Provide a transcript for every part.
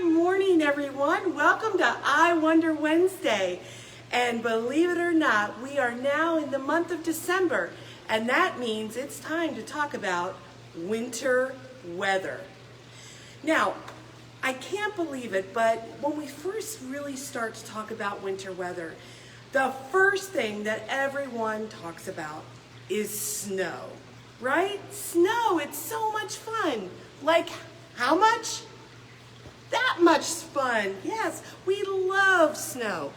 Good morning, everyone. Welcome to I Wonder Wednesday. And believe it or not, we are now in the month of December, and that means it's time to talk about winter weather. Now, I can't believe it, but when we first really start to talk about winter weather, the first thing that everyone talks about is snow, right? Snow, it's so much fun. Like, how much? That much fun. Yes, we love snow.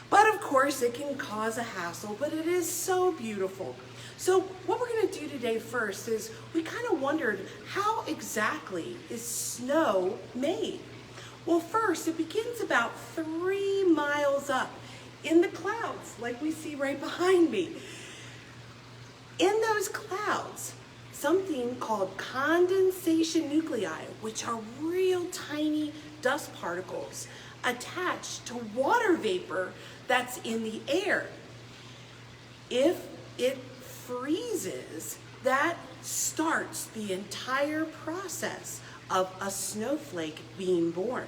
But of course, it can cause a hassle, but it is so beautiful. So what we're going to do today first is we kind of wondered, how exactly is snow made? Well, first, it begins about 3 miles up in the clouds, like we see right behind me. In those clouds, something called condensation nuclei, which are real tiny dust particles attached to water vapor that's in the air. If it freezes, that starts the entire process of a snowflake being born.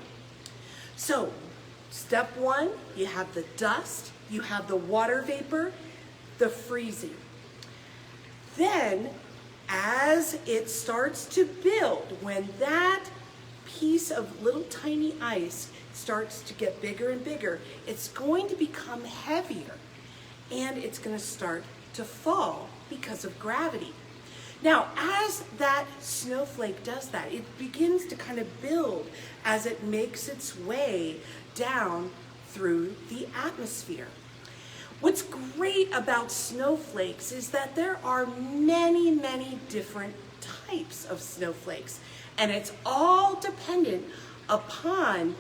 So, step one, you have the dust, you have the water vapor, the freezing. Then, as it starts to build, when that piece of little tiny ice starts to get bigger and bigger, it's going to become heavier and it's going to start to fall because of gravity. Now, as that snowflake does that, it begins to kind of build as it makes its way down through the atmosphere. What's great about snowflakes is that there are many, many different types of snowflakes, and it's all dependent upon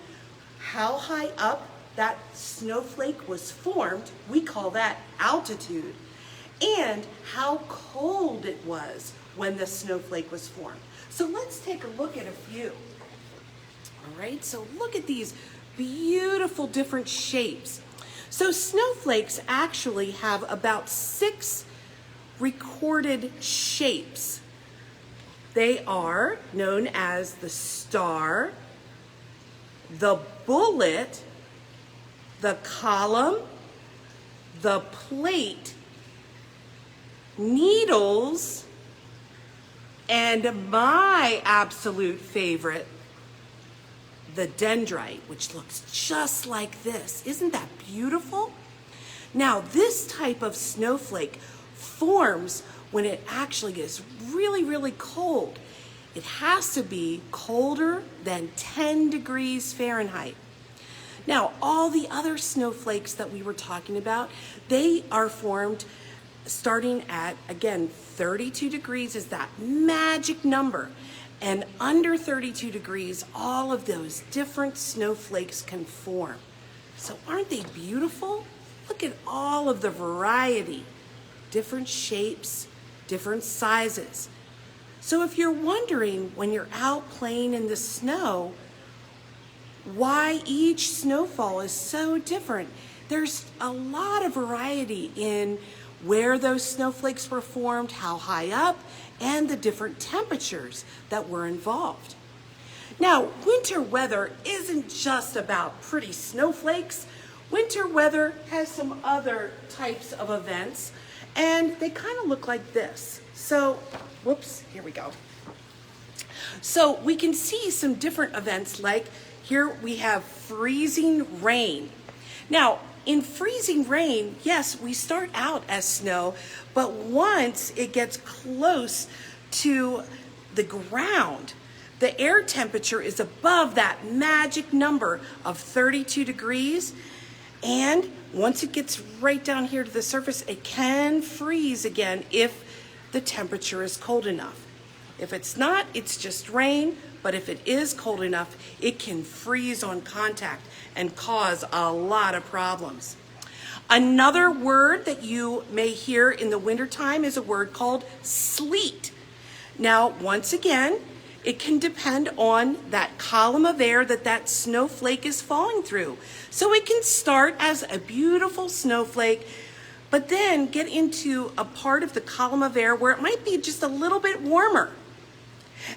how high up that snowflake was formed, we call that altitude, and how cold it was when the snowflake was formed. So let's take a look at a few. All right, so look at these beautiful different shapes. So snowflakes actually have about 6 recorded shapes. They are known as the star, the bullet, the column, the plate, needles, and my absolute favorite, the dendrite, which looks just like this. Isn't that beautiful? Now, this type of snowflake forms when it actually gets really, really cold. It has to be colder than 10 degrees Fahrenheit. Now, all the other snowflakes that we were talking about, they are formed starting at, again, 32 degrees is that magic number. And under 32 degrees, all of those different snowflakes can form. So aren't they beautiful? Look at all of the variety, different shapes, different sizes. So if you're wondering when you're out playing in the snow, why each snowfall is so different, there's a lot of variety in where those snowflakes were formed, how high up, and the different temperatures that were involved. Now, winter weather isn't just about pretty snowflakes. Winter weather has some other types of events, and they kind of look like this. So, whoops, here we go. So we can see some different events, like here we have freezing rain. Now, in freezing rain, yes, we start out as snow, but once it gets close to the ground, the air temperature is above that magic number of 32 degrees, and once it gets right down here to the surface, it can freeze again if the temperature is cold enough. If it's not, it's just rain, but if it is cold enough, it can freeze on contact and cause a lot of problems. Another word that you may hear in the wintertime is a word called sleet. Now, once again, it can depend on that column of air that snowflake is falling through. So it can start as a beautiful snowflake, but then get into a part of the column of air where it might be just a little bit warmer.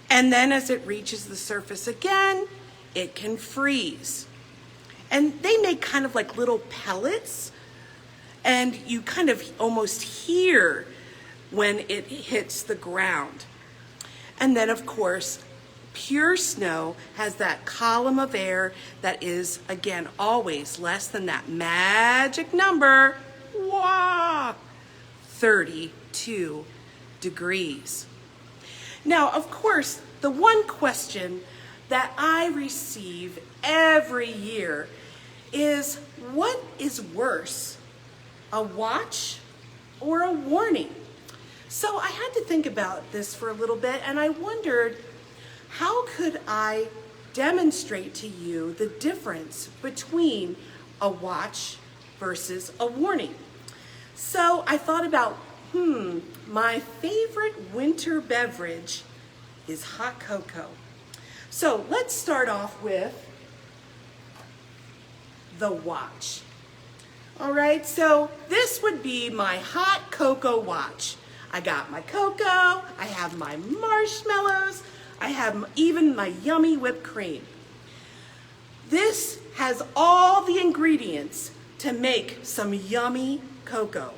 And then as it reaches the surface again, it can freeze. And they make kind of like little pellets, and you kind of almost hear when it hits the ground. And then, of course, pure snow has that column of air that is, again, always less than that magic number, 32 degrees. Now, of course, the one question that I receive every year is, what is worse, a watch or a warning? So I had to think about this for a little bit, and I wondered, how could I demonstrate to you the difference between a watch versus a warning? So I thought about, my favorite winter beverage is hot cocoa. So let's start off with the watch. All right, so this would be my hot cocoa watch. I got my cocoa, I have my marshmallows, I have even my yummy whipped cream. This has all the ingredients to make some yummy cocoa.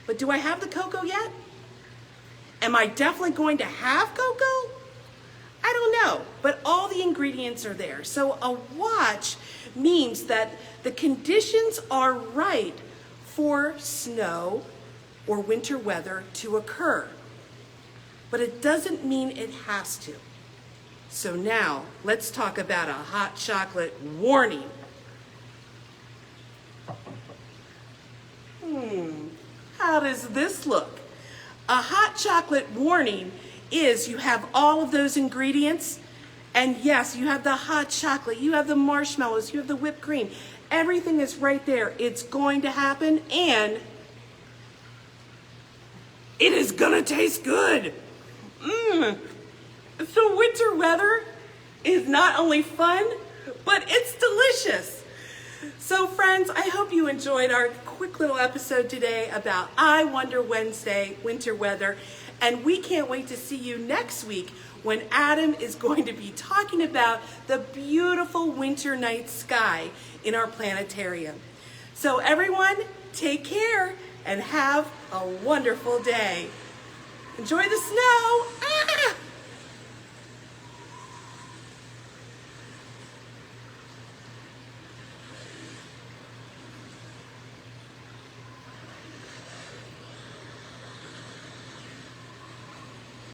But do I have the cocoa yet? Am I definitely going to have cocoa? I don't know, but all the ingredients are there. So a watch means that the conditions are right for snow or winter weather to occur. But it doesn't mean it has to. So now, let's talk about a hot chocolate warning. How does this look? A hot chocolate warning is you have all of those ingredients, and yes, you have the hot chocolate, you have the marshmallows, you have the whipped cream. Everything is right there. It's going to happen, and it is gonna taste good. So winter weather is not only fun, but it's delicious. So friends, I hope you enjoyed our quick little episode today about I Wonder Wednesday, winter weather. And we can't wait to see you next week when Adam is going to be talking about the beautiful winter night sky in our planetarium. So everyone, take care and have a wonderful day. Enjoy the snow.